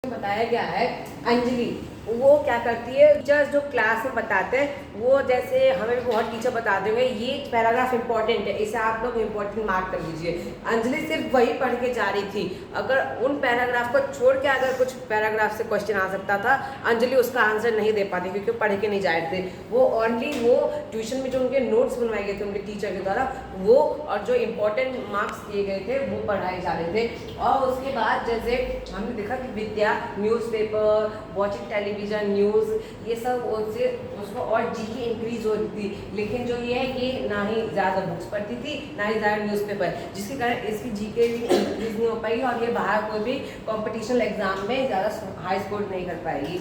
बताया गया है अंजलि वो क्या करती है। टीचर्स जो क्लास में बताते हैं वो जैसे हमें भी बहुत टीचर बताते होंगे ये पैराग्राफ इंपॉर्टेंट है, इसे आप लोग इंपॉर्टेंट मार्क कर लीजिए। अंजलि सिर्फ वही पढ़ के जा रही थी। अगर उन पैराग्राफ को छोड़ के अगर कुछ पैराग्राफ से क्वेश्चन आ सकता था, अंजलि उसका आंसर नहीं दे पाती क्योंकि पढ़ के नहीं जा रहे थे। वो ओनली वो ट्यूशन में जो उनके नोट्स बनवाए गए थे उनके टीचर के द्वारा वो और जो इम्पोर्टेंट मार्क्स दिए गए थे वो पढ़ाए जा रहे थे। और उसके बाद जैसे हमने देखा कि विद्या न्यूज़पेपर, वॉचिंग टेलीविजन, न्यूज़, ये सब उससे उसको और जीके इंक्रीज हो रही थी। लेकिन जो ये है ये ना ही ज़्यादा बुक्स पढ़ती थी ना ही ज़्यादा न्यूज़पेपर, जिसके कारण इसकी जीके भी इंक्रीज नहीं हो पाई और ये बाहर कोई भी कॉम्पिटिशनल एग्जाम में ज़्यादा हाई स्कोर नहीं कर पाएगी।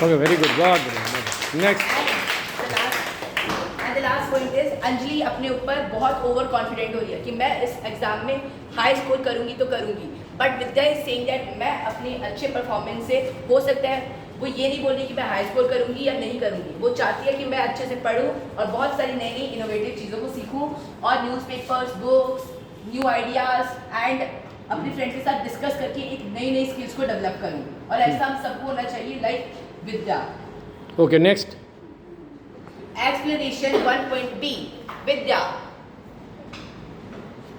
Okay, very good, God. Next the last point is Anjali अपने ऊपर बहुत ओवर कॉन्फिडेंट हो रही है कि मैं इस एग्जाम में हाई स्कोर करूंगी तो करूंगी। But Vidya is saying that मैं अपने अच्छे परफॉर्मेंस से हो सकता है, वो ये नहीं बोल रही कि मैं हाई स्कोर करूंगी या नहीं करूंगी। वो चाहती है कि मैं अच्छे से पढूं और बहुत सारी नई नई इनोवेटिव चीज़ों को सीखूं और newspapers, books, new ideas and अपने फ्रेंड्स के साथ डिस्कस करके एक नई नई स्किल्स को डेवलप करूं। और ऐसा हम सबको होना चाहिए like Vidya. Okay, next Explanation 1.b Vidya.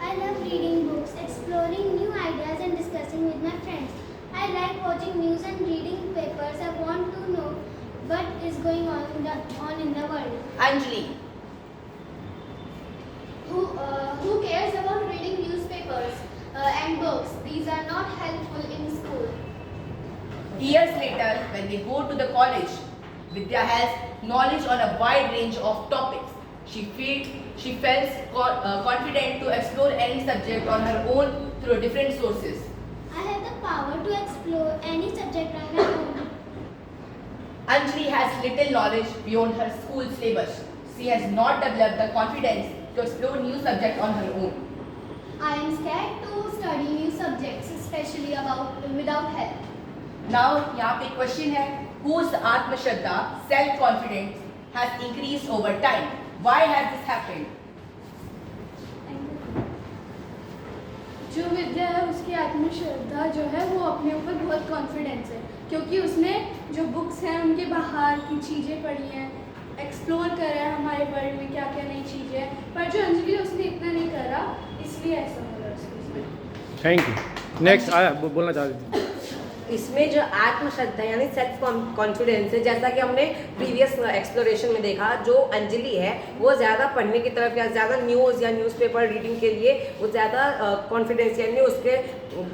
I love reading books, exploring new ideas and discussing with my friends. I like watching news and reading papers. I want to know what is going on in the world. Anjali. Who cares about reading newspapers and books? These are not helpful in school. Years later, when they go to the college, Vidya has knowledge on a wide range of topics. She felt confident to explore any subject on her own through different sources. I have the power to explore any subject on my own. Anjali has little knowledge beyond her school syllabus. She has not developed the confidence to explore new subjects on her own. I am scared to study new subjects, especially without help. Now, यहाँ पे question है, whose आत्मश्रद्धा, self confidence has increased over time? Why has this happened? जो विद्या है उसकी आत्मश्रद्धा जो है वो अपने ऊपर बहुत कॉन्फिडेंस है क्योंकि उसने जो बुक्स हैं उनके बाहर की चीज़ें पढ़ी हैं, एक्सप्लोर करा है हमारे वर्ल्ड में क्या क्या नई चीज़ें हैं। पर जो अंजलि है उसने इतना नहीं करा, इसलिए ऐसा हो रहा है उसके साथ। Thank you. नेक्स्ट आया बोलना चाहती थी। इसमें जो आत्मश्रद्धा यानी सेल्फ कॉन्फिडेंस है, जैसा कि हमने प्रीवियस एक्सप्लोरेशन में देखा, जो अंजलि है वो ज़्यादा पढ़ने की तरफ या ज़्यादा न्यूज़ या न्यूज़पेपर रीडिंग के लिए वो ज़्यादा कॉन्फिडेंस यानी उसके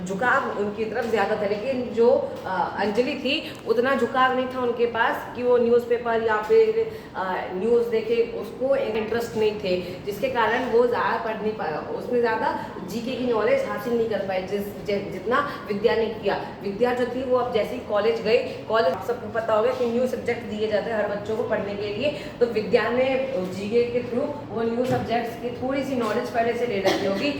झुकाव उनकी तरफ ज़्यादा था। लेकिन जो अंजलि थी उतना झुकाव नहीं था उनके पास कि वो न्यूज़पेपर या फिर न्यूज़ देखे, उसको इंटरेस्ट नहीं थे, जिसके कारण वो ज़्यादा पढ़ नहीं पाया, उसमें ज़्यादा जीके की नॉलेज हासिल नहीं कर पाए जितना विद्या ने किया। विद्या जो थी वो अब जैसे ही कॉलेज गई, कॉलेज सबको पता होगा कि न्यू सब्जेक्ट दिए जाते हैं हर बच्चों को पढ़ने के लिए, तो विद्या ने जीके के थ्रू वो न्यू सब्जेक्ट्स की थोड़ी सी नॉलेज पहले से ले रखी होगी।